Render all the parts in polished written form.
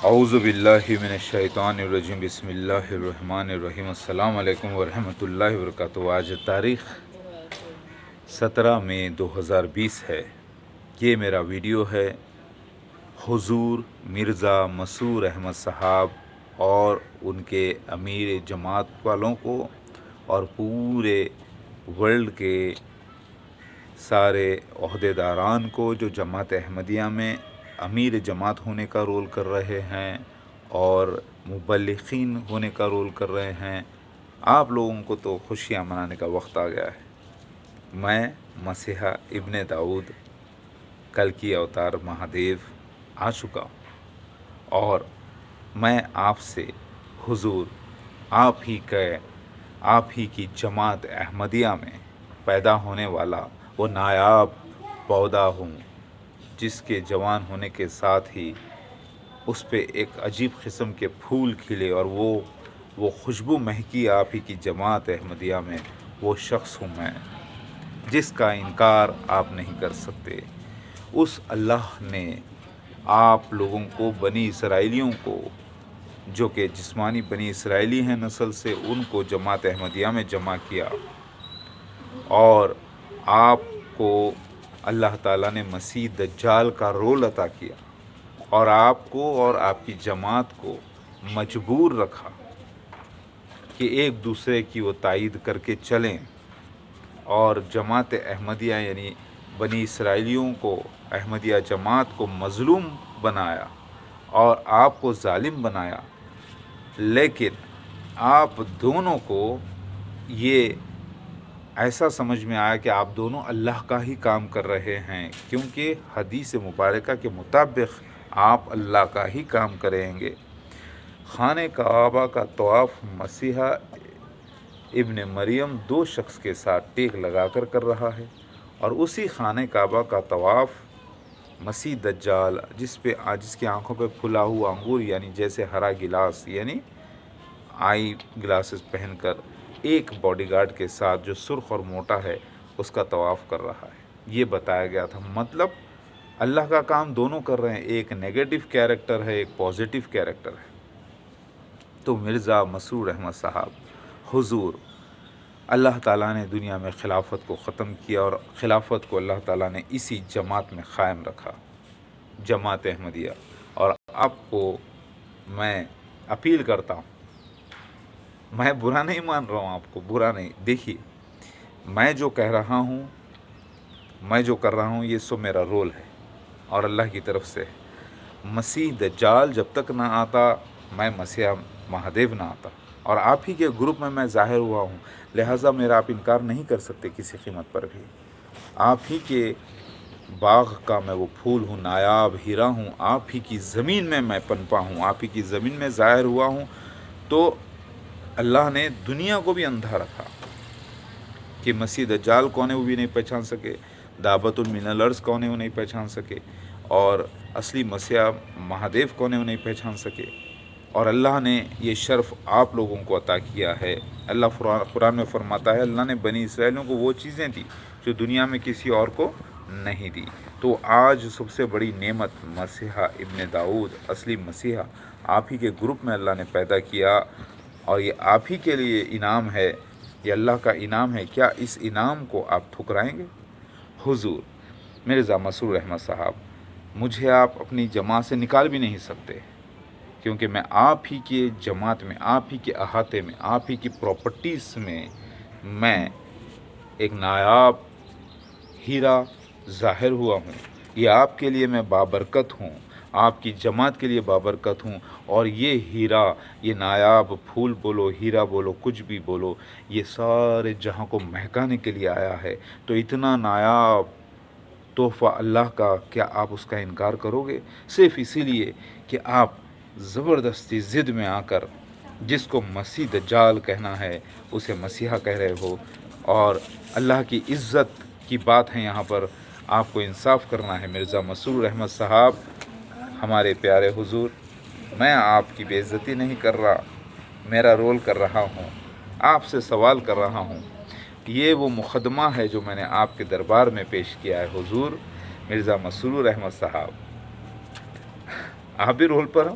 اعوذ باللہ من الشیطان الرجیم، بسم اللہ الرحمن الرحیم۔ السلام علیکم ورحمۃ اللہ وبرکاتہ۔ آج تاریخ 17 مئی 2020 ہے۔ یہ میرا ویڈیو ہے حضور مرزا مسرور احمد صاحب اور ان کے امیر جماعت والوں کو اور پورے ورلڈ کے سارے عہدیداران کو جو جماعت احمدیہ میں امیر جماعت ہونے کا رول کر رہے ہیں اور مبلغین ہونے کا رول کر رہے ہیں۔ آپ لوگوں کو تو خوشیاں منانے کا وقت آ گیا ہے۔ میں مسیحا ابن داؤد کل کی اوتار مہادیو آ چکا ہوں اور میں آپ سے حضور آپ ہی کی جماعت احمدیہ میں پیدا ہونے والا وہ نایاب پودا ہوں جس کے جوان ہونے کے ساتھ ہی اس پہ ایک عجیب قسم کے پھول کھلے اور وہ خوشبو مہکی آپ ہی کی جماعت احمدیہ میں وہ شخص ہوں میں جس کا انکار آپ نہیں کر سکتے۔ اس اللہ نے آپ لوگوں کو بنی اسرائیلیوں کو جو کہ جسمانی بنی اسرائیلی ہیں نسل سے ان کو جماعت احمدیہ میں جمع کیا اور آپ کو اللہ تعالیٰ نے مسیح دجال کا رول عطا کیا اور آپ کو اور آپ کی جماعت کو مجبور رکھا کہ ایک دوسرے کی وہ تائید کر کے چلیں اور جماعت احمدیہ یعنی بنی اسرائیلیوں کو احمدیہ جماعت کو مظلوم بنایا اور آپ کو ظالم بنایا، لیکن آپ دونوں کو یہ ایسا سمجھ میں آیا کہ آپ دونوں اللہ کا ہی کام کر رہے ہیں، کیونکہ حدیث مبارکہ کے مطابق آپ اللہ کا ہی کام کریں گے۔ خانہ کعبہ کا طواف مسیحا ابن مریم دو شخص کے ساتھ ٹیک لگا کر رہا ہے اور اسی خانہ کعبہ کا طواف مسیح دجال جس کی آنکھوں پہ پھلا ہوا انگور یعنی جیسے ہرا گلاس یعنی آئی گلاسز پہن کر ایک باڈی گارڈ کے ساتھ جو سرخ اور موٹا ہے اس کا طواف کر رہا ہے، یہ بتایا گیا تھا۔ مطلب اللہ کا کام دونوں کر رہے ہیں، ایک نیگیٹو کیریکٹر ہے ایک پازیٹیو کیریکٹر ہے۔ تو مرزا مسرور احمد صاحب حضور اللہ تعالیٰ نے دنیا میں خلافت کو ختم کیا اور خلافت کو اللہ تعالیٰ نے اسی جماعت میں قائم رکھا، جماعت احمدیہ۔ اور آپ کو میں اپیل کرتا ہوں، میں برا نہیں مان رہا ہوں، آپ کو برا نہیں، دیکھیے میں جو کہہ رہا ہوں میں جو کر رہا ہوں یہ سو میرا رول ہے اور اللہ کی طرف سے ہے۔ مسیح دجال جب تک نہ آتا میں مسیح مہادیو نہ آتا اور آپ ہی کے گروپ میں ظاہر ہوا ہوں، لہٰذا میرا آپ انکار نہیں کر سکتے کسی قیمت پر بھی۔ آپ ہی کے باغ کا میں وہ پھول ہوں، نایاب ہیرا ہوں، آپ ہی کی زمین میں پنپا ہوں، آپ ہی کی زمین میں ظاہر ہوا ہوں۔ تو اللہ نے دنیا کو بھی اندھا رکھا کہ مسیح دجال کون ہے وہ بھی نہیں پہچان سکے، دعوت من الارض کون ہے وہ نہیں پہچان سکے، اور اصلی مسیح مہادیو کون ہے وہ نہیں پہچان سکے۔ اور اللہ نے یہ شرف آپ لوگوں کو عطا کیا ہے۔ اللہ قرآن میں فرماتا ہے اللہ نے بنی اسرائیلیوں کو وہ چیزیں دی جو دنیا میں کسی اور کو نہیں دی۔ تو آج سب سے بڑی نعمت مسیحا ابن داؤد اصلی مسیحا آپ ہی کے گروپ میں اللہ نے پیدا کیا اور یہ آپ ہی کے لیے انعام ہے، یہ اللہ کا انعام ہے۔ کیا اس انعام کو آپ ٹھکرائیں گے؟ حضور مرزا مسرور احمد صاحب مجھے آپ اپنی جماعت سے نکال بھی نہیں سکتے، کیونکہ میں آپ ہی کے جماعت میں، آپ ہی کے احاطے میں، آپ ہی کی پراپرٹیز میں ایک نایاب ہیرا ظاہر ہوا ہوں۔ یہ آپ کے لیے میں بابرکت ہوں، آپ کی جماعت کے لیے بابرکت ہوں، اور یہ ہیرا، یہ نایاب پھول بولو، ہیرا بولو، کچھ بھی بولو، یہ سارے جہاں کو مہکانے کے لیے آیا ہے۔ تو اتنا نایاب تحفہ اللہ کا، کیا آپ اس کا انکار کرو گے؟ صرف اسی لیے کہ آپ زبردستی ضد میں آ کر جس کو مسیح دجال کہنا ہے اسے مسیحا کہہ رہے ہو، اور اللہ کی عزت کی بات ہے یہاں پر، آپ کو انصاف کرنا ہے۔ مرزا مسرور احمد صاحب ہمارے پیارے حضور، میں آپ کی بے عزتی نہیں کر رہا، میرا رول کر رہا ہوں، آپ سے سوال کر رہا ہوں۔ یہ وہ مقدمہ ہے جو میں نے آپ کے دربار میں پیش کیا ہے۔ حضور مرزا مسرور احمد صاحب آپ بھی رول پر ہو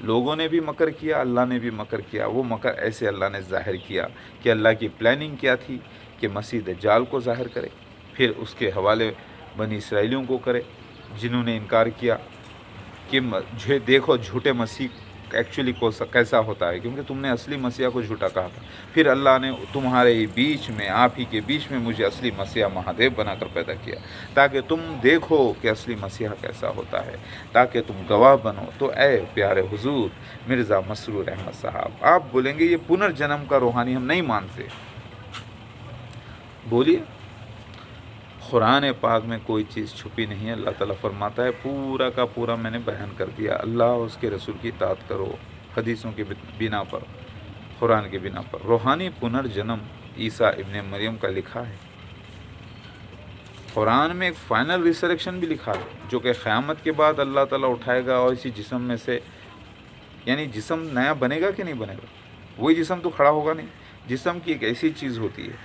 لوگوں نے بھی مکر کیا، اللہ نے بھی مکر کیا۔ وہ مکر ایسے اللہ نے ظاہر کیا کہ اللہ کی پلاننگ کیا تھی کہ مسیح دجال کو ظاہر کرے، پھر اس کے حوالے بنی اسرائیلیوں کو کرے جنہوں نے انکار کیا کہ دیکھو جھوٹے مسیح ایکچولی کیسا ہوتا ہے، کیونکہ تم نے اصلی مسیح کو جھوٹا کہا تھا۔ پھر اللہ نے تمہارے بیچ میں، آپ ہی کے بیچ میں مجھے اصلی مسیح مہادیو بنا کر پیدا کیا تاکہ تم دیکھو کہ اصلی مسیح کیسا ہوتا ہے، تاکہ تم گواہ بنو۔ تو اے پیارے حضور مرزا مسرور احمد صاحب، آپ بولیں گے یہ پنرجنم کا روحانی ہم نہیں مانتے، بولیے۔ قرآن پاک میں کوئی چیز چھپی نہیں ہے۔ اللہ تعالیٰ فرماتا ہے پورا کا پورا میں نے بیان کر دیا۔ اللہ اور اس کے رسول کی اطاعت کرو حدیثوں کی بنا پر، قرآن کی بنا پر۔ روحانی پنرجنم عیسیٰ ابن مریم کا لکھا ہے۔ قرآن میں ایک فائنل ریسریکشن بھی لکھا ہے، جو کہ قیامت کے بعد اللہ تعالیٰ اٹھائے گا اور اسی جسم میں سے، یعنی جسم نیا بنے گا کہ نہیں بنے گا؟ وہی جسم تو کھڑا ہوگا نہیں۔ جسم کی ایک ایسی چیز ہوتی ہے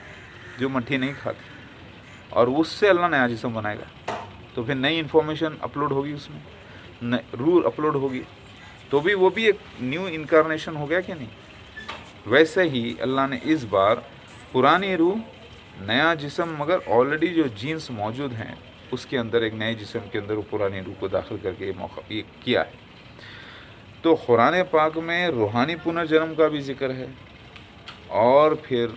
جو مٹھی نہیں کھاتی، اور اس سے اللہ نیا جسم بنائے گا، تو پھر نئی انفارمیشن اپلوڈ ہوگی، اس میں روح اپلوڈ ہوگی، تو بھی وہ بھی ایک نیو انکارنیشن ہو گیا کہ نہیں؟ ویسے ہی اللہ نے اس بار پرانی روح نیا جسم، مگر آلریڈی جو جینس موجود ہیں اس کے اندر ایک نئے جسم کے اندر وہ پرانی روح کو داخل کر کے یہ کیا ہے۔ تو قرآن پاک میں روحانی پنرجنم کا بھی ذکر ہے، اور پھر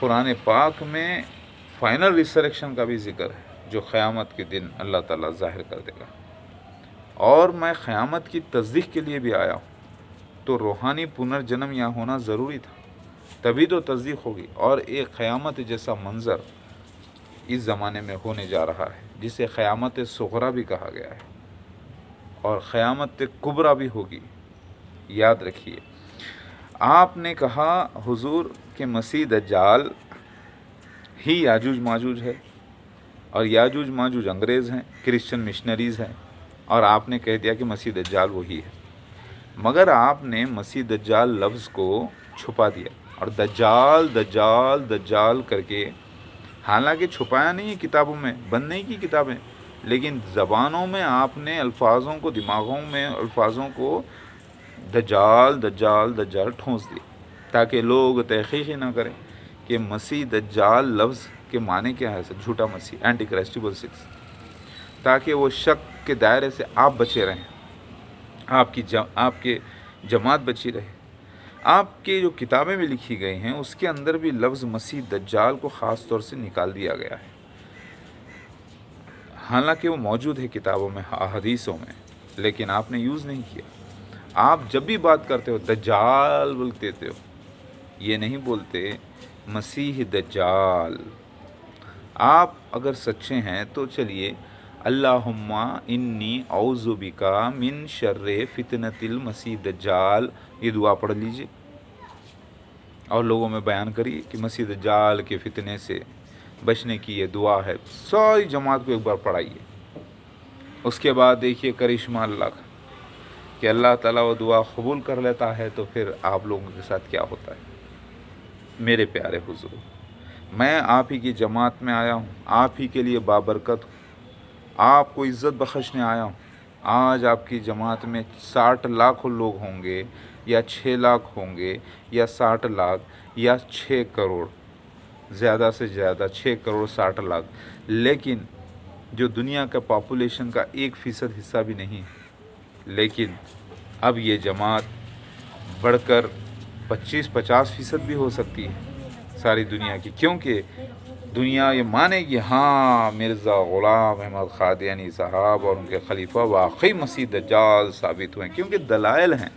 قرآن پاک میں فائنل ریسریکشن کا بھی ذکر ہے، جو قیامت کے دن اللہ تعالیٰ ظاہر کر دے گا۔ اور میں قیامت کی تصدیق کے لیے بھی آیا ہوں، تو روحانی پنرجنم یہاں ہونا ضروری تھا، تبھی تو تصدیق ہوگی۔ اور ایک قیامت جیسا منظر اس زمانے میں ہونے جا رہا ہے، جسے قیامت صغریٰ بھی کہا گیا ہے، اور قیامت کبریٰ بھی ہوگی، یاد رکھیے۔ آپ نے کہا حضور کہ مسیح دجال ہی یاجوج ماجوج ہے، اور یاجوج ماجوج انگریز ہیں، کرسچن مشنریز ہیں، اور آپ نے کہہ دیا کہ مسیح دجال وہی ہے۔ مگر آپ نے مسیح دجال لفظ کو چھپا دیا، اور دجال دجال دجال کر کے، حالانکہ چھپایا نہیں ہے کتابوں میں، بند نہیں کی کتابیں، لیکن زبانوں میں آپ نے الفاظوں کو، دماغوں میں الفاظوں کو دجال دجال دجال ٹھونس دیا، تاکہ لوگ تحقیق ہی نہ کریں کہ مسیح دجال لفظ کے معنی کیا ہے، جھوٹا مسیح، اینٹی کرسٹ 6، تاکہ وہ شک کے دائرے سے آپ بچے رہیں، آپ کے جماعت بچی رہے۔ آپ کے جو کتابیں بھی لکھی گئی ہیں اس کے اندر بھی لفظ مسیح دجال کو خاص طور سے نکال دیا گیا ہے، حالانکہ وہ موجود ہے کتابوں میں، احادیثوں میں، لیکن آپ نے یوز نہیں کیا۔ آپ جب بھی بات کرتے ہو دجال بولتے ہو، یہ نہیں بولتے مسیح دجال۔ آپ اگر سچے ہیں تو چلیے اللہم انی اعوذ بکا من شر فتنۃ المسیح دجال، یہ دعا پڑھ لیجئے اور لوگوں میں بیان کریے کہ مسیح دجال کے فتنے سے بچنے کی یہ دعا ہے۔ ساری جماعت کو ایک بار پڑھائیے، اس کے بعد دیکھیے کرشمہ اللہ کا کہ اللہ تعالیٰ وہ دعا قبول کر لیتا ہے، تو پھر آپ لوگوں کے ساتھ کیا ہوتا ہے۔ میرے پیارے حضور، میں آپ ہی کی جماعت میں آیا ہوں، آپ ہی کے لیے بابرکت ہوں، آپ کو عزت بخشنے آیا ہوں۔ آج آپ کی جماعت میں 60 لاکھ لوگ ہوں گے، یا 6 لاکھ ہوں گے، یا 60 لاکھ، یا 6 کروڑ، زیادہ سے زیادہ 6 کروڑ 60 لاکھ، لیکن جو دنیا کا پاپولیشن کا 1% حصہ بھی نہیں ہے۔ لیکن اب یہ جماعت بڑھ کر 25-50% بھی ہو سکتی ہے ساری دنیا کی، کیونکہ دنیا یہ مانے گی ہاں مرزا غلام احمد قادیانی صاحب اور ان کے خلیفہ واقعی مسیح دجال ثابت ہوئے، کیونکہ دلائل ہیں،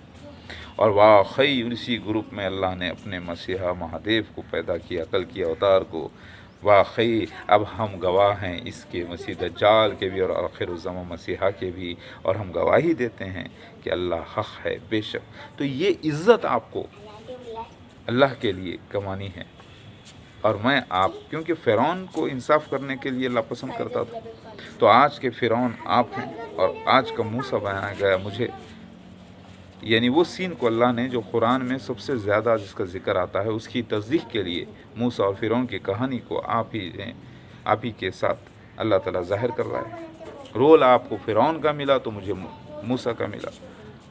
اور واقعی اسی گروپ میں اللہ نے اپنے مسیحا مہادیو کو پیدا کیا، کل کی اوتار کو۔ واقعی اب ہم گواہ ہیں اس کے، مسیح دجال کے بھی اور آخر الزمان مسیحا کے بھی، اور ہم گواہی دیتے ہیں کہ اللہ حق ہے بے شک۔ تو یہ عزت آپ کو اللہ کے لیے کمانی ہے، اور میں آپ، کیونکہ فرعون کو انصاف کرنے کے لیے اللہ پسند کرتا تھا، تو آج کے فرعون آپ ہیں، اور آج کا موسیٰ بنایا گیا مجھے، یعنی وہ سین کو اللہ نے جو قرآن میں سب سے زیادہ جس کا ذکر آتا ہے، اس کی تصدیق کے لیے موسیٰ اور فرعون کی کہانی کو آپ ہی کے ساتھ اللہ تعالیٰ ظاہر کر رہا ہے۔ رول آپ کو فرعون کا ملا تو مجھے موسیٰ کا ملا،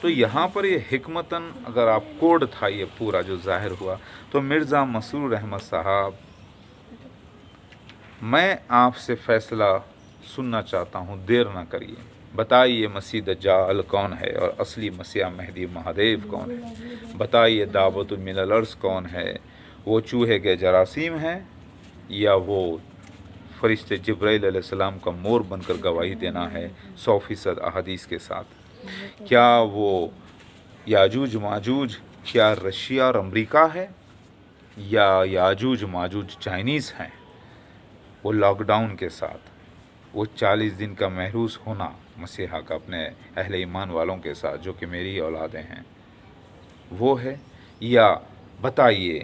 تو یہاں پر یہ حکمتاً اگر آپ کوڈ تھا یہ پورا جو ظاہر ہوا، تو مرزا مسرور احمد صاحب، میں آپ سے فیصلہ سننا چاہتا ہوں، دیر نہ کریے، بتائیے مسیح دجال کون ہے اور اصلی مسیح مہدی مہادیو کون ہے؟ بتائیے دعوت من الارض کون ہے؟ وہ چوہے کے جراثیم ہیں یا وہ فرشتے جبرائیل علیہ السلام کا مور بن کر گواہی دینا ہے 100% احادیث کے ساتھ؟ کیا وہ یاجوج ماجوج کیا رشیا اور امریکہ ہے، یا یاجوج ماجوج چائنیز ہیں؟ وہ لاک ڈاؤن کے ساتھ، وہ 40 دن کا محروس ہونا مسیحا کا اپنے اہل ایمان والوں کے ساتھ جو کہ میری اولادیں ہیں، وہ ہے؟ یا بتائیے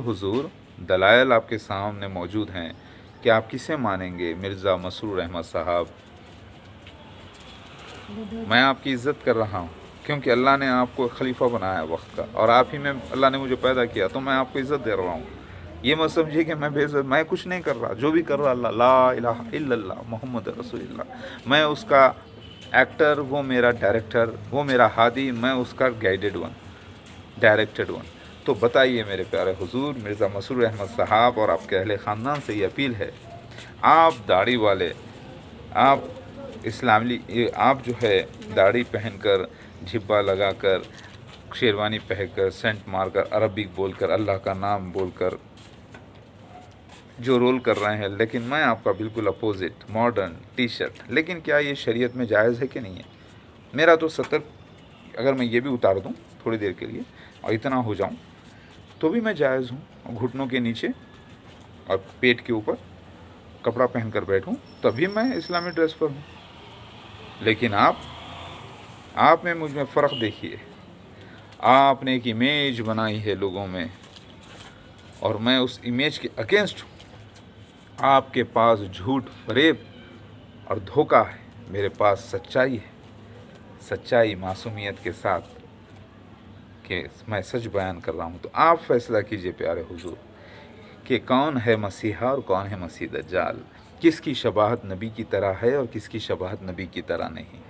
حضور، دلائل آپ کے سامنے موجود ہیں کہ آپ کسے مانیں گے؟ مرزا مسرور احمد صاحب، میں آپ کی عزت کر رہا ہوں کیونکہ اللہ نے آپ کو خلیفہ بنایا وقت کا، اور آپ ہی میں اللہ نے مجھے پیدا کیا، تو میں آپ کو عزت دے رہا ہوں۔ یہ مت سمجھیے کہ میں بے عزت، میں کچھ نہیں کر رہا، جو بھی کر رہا اللہ، لا الہ الا اللہ محمد رسول اللہ، میں اس کا ایکٹر، وہ میرا ڈائریکٹر، وہ میرا ہادی، میں اس کا گائیڈڈ ون، ڈائریکٹڈ ون۔ تو بتائیے میرے پیارے حضور مرزا مسرور احمد صاحب اور آپ کے اہل خاندان سے یہ اپیل ہے، آپ داڑھی والے، آپ آپ جو ہے داڑھی پہن کر، جھبا لگا کر، شیروانی پہن کر، سینٹ مار کر، عربک بول کر، اللہ کا نام بول کر جو رول کر رہے ہیں، لیکن میں آپ کا بالکل اپوزٹ، ماڈرن ٹی شرٹ، لیکن کیا یہ شریعت میں جائز ہے کہ نہیں ہے؟ میرا تو 70، اگر میں یہ بھی اتار دوں تھوڑی دیر کے لیے اور اتنا ہو جاؤں تو بھی میں جائز ہوں، گھٹنوں کے نیچے اور پیٹ کے اوپر کپڑا پہن کر بیٹھوں تبھی میں اسلامی ڈریس پر ہوں۔ لیکن آپ میں مجھ میں فرق دیکھیے، آپ نے ایک امیج بنائی ہے لوگوں میں اور میں اس امیج کے اگینسٹ ہوں۔ آپ کے پاس جھوٹ، فریب اور دھوکہ ہے، میرے پاس سچائی ہے، سچائی معصومیت کے ساتھ کہ میں سچ بیان کر رہا ہوں۔ تو آپ فیصلہ کیجئے پیارے حضور کہ کون ہے مسیحا اور کون ہے مسیح دجال، کس کی شباہت نبی کی طرح ہے اور کس کی شباہت نبی کی طرح نہیں۔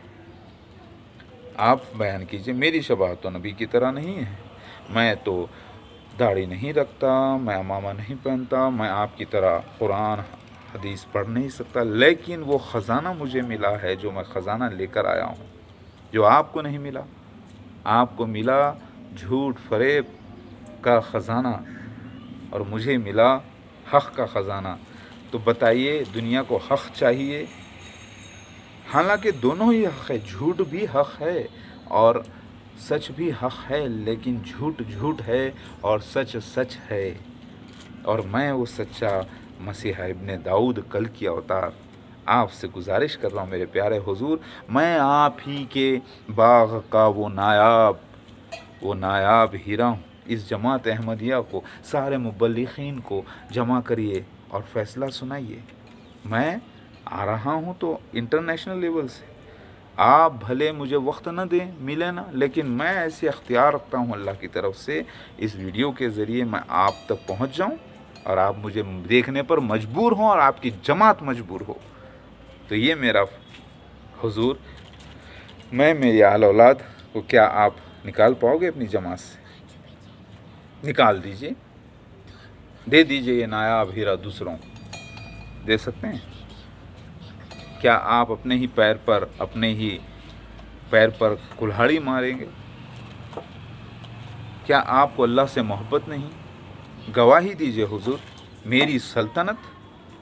آپ بیان کیجئے، میری شباہت تو نبی کی طرح نہیں ہے، میں تو داڑھی نہیں رکھتا، میں امامہ نہیں پہنتا، میں آپ کی طرح قرآن حدیث پڑھ نہیں سکتا، لیکن وہ خزانہ مجھے ملا ہے جو میں خزانہ لے کر آیا ہوں، جو آپ کو نہیں ملا۔ آپ کو ملا جھوٹ فریب کا خزانہ اور مجھے ملا حق کا خزانہ۔ تو بتائیے، دنیا کو حق چاہیے، حالانکہ دونوں ہی حق ہے، جھوٹ بھی حق ہے اور سچ بھی حق ہے، لیکن جھوٹ جھوٹ ہے اور سچ سچ ہے، اور میں وہ سچا مسیح ابن داؤد کل کی اوتار آپ سے گزارش کر رہا ہوں میرے پیارے حضور، میں آپ ہی کے باغ کا وہ نایاب ہیرا ہوں۔ اس جماعت احمدیہ کو، سارے مبلغین کو جمع کریے اور فیصلہ سنائیے۔ میں آ رہا ہوں تو انٹرنیشنل لیول سے، آپ بھلے مجھے وقت نہ دیں، ملے نہ، لیکن میں ایسے اختیار رکھتا ہوں اللہ کی طرف سے، اس ویڈیو کے ذریعے میں آپ تک پہنچ جاؤں اور آپ مجھے دیکھنے پر مجبور ہوں اور آپ کی جماعت مجبور ہو۔ تو یہ میرا حضور، میں میری آل اولاد کو کیا آپ نکال پاؤ گے اپنی جماعت سے؟ نکال دیجئے، دے دیجئے یہ نایاب ہیرا دوسروں کو، دے سکتے ہیں؟ کیا آپ اپنے ہی پیر پر کلہاڑی ماریں گے؟ کیا آپ کو اللہ سے محبت نہیں؟ گواہی دیجئے حضور، میری سلطنت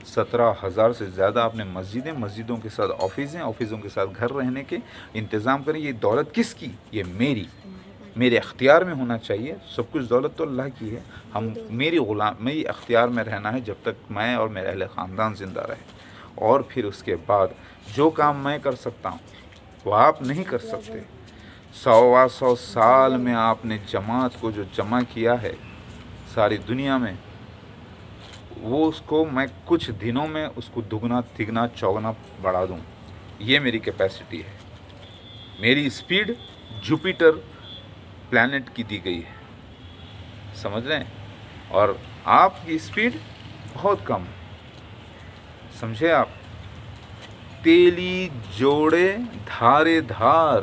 17,000 سے زیادہ آپ نے مسجدوں کے ساتھ آفیسوں کے ساتھ گھر رہنے کے انتظام کریں، یہ دولت کس کی؟ یہ میرے اختیار میں ہونا چاہیے، سب کچھ دولت تو اللہ کی ہے، میری اختیار میں رہنا ہے جب تک میں اور میرے اہل خاندان زندہ رہے، اور پھر اس کے بعد جو کام میں کر سکتا ہوں وہ آپ نہیں کر سکتے۔ 100 سال میں آپ نے جماعت کو جو جمع کیا ہے ساری دنیا میں، وہ اس کو میں کچھ دنوں میں اس کو دگنا تگنا چوگنا بڑھا دوں، یہ میری کیپیسٹی ہے۔ میری سپیڈ جوپیٹر پلانٹ کی دی گئی ہے، سمجھ رہے ہیں، اور آپ کی سپیڈ بہت کم، سمجھے آپ؟ تیلی جوڑے دھارے دھار،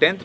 10th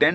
10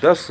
10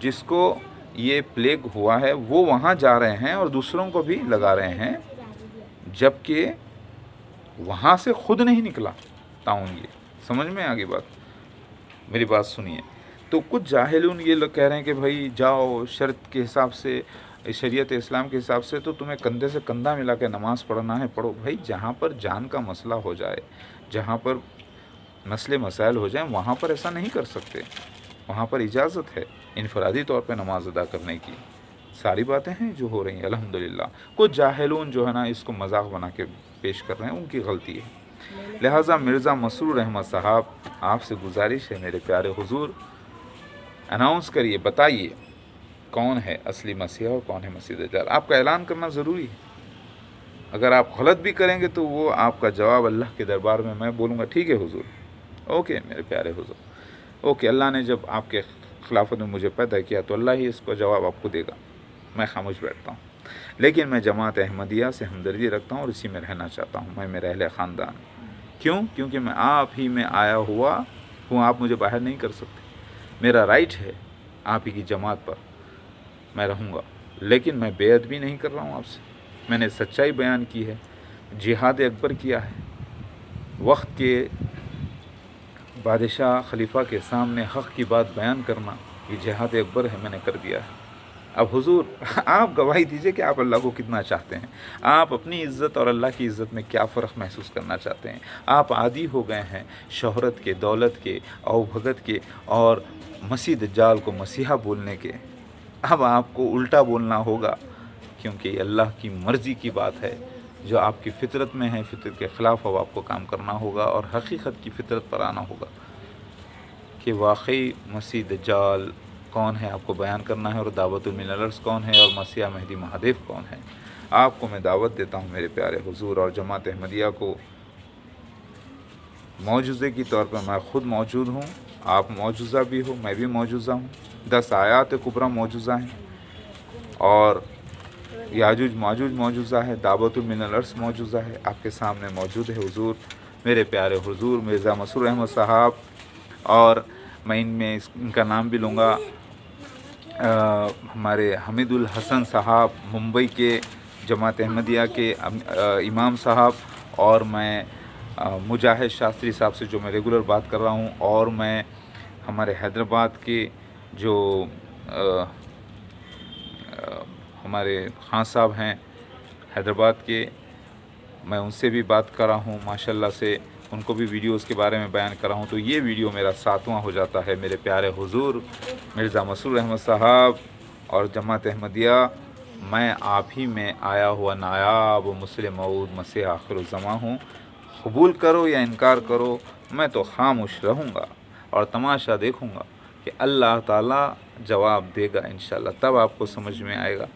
جس کو یہ پلیگ ہوا ہے وہ وہاں جا رہے ہیں اور دوسروں کو بھی لگا رہے ہیں، جبکہ وہاں سے خود نہیں نکلا تعاون۔ یہ سمجھ میں آگے بات، میری بات سنیے۔ تو کچھ جاہلون یہ لوگ کہہ رہے ہیں کہ بھائی جاؤ شرط کے حساب سے، شریعت اسلام کے حساب سے تو تمہیں کندھے سے کندھا ملا کے نماز پڑھنا ہے، پڑھو۔ بھائی جہاں پر جان کا مسئلہ ہو جائے، جہاں پر مسئلے مسائل ہو جائیں، وہاں پر ایسا نہیں کر سکتے، وہاں پر اجازت ہے انفرادی طور پہ نماز ادا کرنے کی۔ ساری باتیں ہیں جو ہو رہی ہیں الحمدللہ۔ کچھ جاہلون جو ہے نا اس کو مذاق بنا کے پیش کر رہے ہیں، ان کی غلطی ہے۔ لہٰذا مرزا مسرور احمد صاحب، آپ سے گزارش ہے میرے پیارے حضور، اناؤنس کریے، بتائیے کون ہے اصلی مسیح اور کون ہے مسیح دجال۔ آپ کا اعلان کرنا ضروری ہے۔ اگر آپ غلط بھی کریں گے تو وہ آپ کا جواب اللہ کے دربار میں بولوں گا، ٹھیک ہے حضور، اوکے میرے پیارے حضور، اوکے۔ اللہ نے جب آپ کے خلافت میں مجھے پیدا کیا تو اللہ ہی اس کو جواب آپ کو دے گا، میں خاموش بیٹھتا ہوں۔ لیکن میں جماعت احمدیہ سے ہمدردی رکھتا ہوں اور اسی میں رہنا چاہتا ہوں، میں میرا اہل خاندان۔ کیوں؟ کیونکہ میں آپ ہی میں آیا ہوا ہوں، آپ مجھے باہر نہیں کر سکتے۔ میرا رائٹ ہے آپ ہی کی جماعت پر میں رہوں گا، لیکن میں بے ادبی نہیں کر رہا ہوں آپ سے، میں نے سچائی بیان کی ہے، جہاد اکبر کیا ہے، وقت کے بادشاہ خلیفہ کے سامنے حق کی بات بیان کرنا یہ جہاد اکبر ہے، میں نے کر دیا ہے۔ اب حضور آپ گواہی دیجئے کہ آپ اللہ کو کتنا چاہتے ہیں، آپ اپنی عزت اور اللہ کی عزت میں کیا فرق محسوس کرنا چاہتے ہیں۔ آپ عادی ہو گئے ہیں شہرت کے، دولت کے، او بھگت کے اور مسیح دجال کو مسیحا بولنے کے۔ اب آپ کو الٹا بولنا ہوگا، کیونکہ یہ اللہ کی مرضی کی بات ہے، جو آپ کی فطرت میں ہے، فطرت کے خلاف اب آپ کو کام کرنا ہوگا اور حقیقت کی فطرت پر آنا ہوگا کہ واقعی مسیح دجال کون ہے، آپ کو بیان کرنا ہے، اور دعوت من الارض کون ہے، اور مسیح مہدی مہدیف کون ہے۔ آپ کو میں دعوت دیتا ہوں میرے پیارے حضور اور جماعت احمدیہ کو، معجزے کی طور پر میں خود موجود ہوں، آپ معجزہ بھی ہو، میں بھی معجزہ ہوں، 10 آیات کبریٰ معجزہ ہیں، اور یاجوج ماجوج معجزہ ہے، دعوت من الارض معجزہ ہے، آپ کے سامنے موجود ہے حضور۔ میرے پیارے حضور مرزا مسرور احمد صاحب، اور میں ان کا نام بھی لوں گا، ہمارے حمید الحسن صاحب ممبئی کے جماعت احمدیہ کے امام صاحب، اور میں مجاہد شاستری صاحب سے جو میں ریگولر بات کر رہا ہوں، اور میں ہمارے حیدرآباد کے جو ہمارے خان صاحب ہیں حیدرآباد کے، میں ان سے بھی بات کر رہا ہوں ماشاءاللہ سے، ان کو بھی ویڈیوز کے بارے میں بیان کر رہا ہوں۔ تو یہ ویڈیو میرا 7واں ہو جاتا ہے میرے پیارے حضور مرزا مسرور احمد صاحب اور جماعت احمدیہ۔ میں آپ ہی میں آیا ہوا نایاب و مسلم موعود مسیح آخر الزماں ہوں، قبول کرو یا انکار کرو، میں تو خاموش رہوں گا اور تماشا دیکھوں گا کہ اللہ تعالیٰ جواب دے گا انشاءاللہ، تب آپ کو سمجھ میں آئے گا۔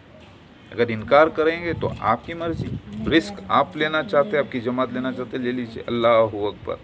اگر انکار کریں گے تو آپ کی مرضی، رزق آپ لینا چاہتے، آپ کی جماعت لینا چاہتے، لے لیجیے۔ اللہ اکبر۔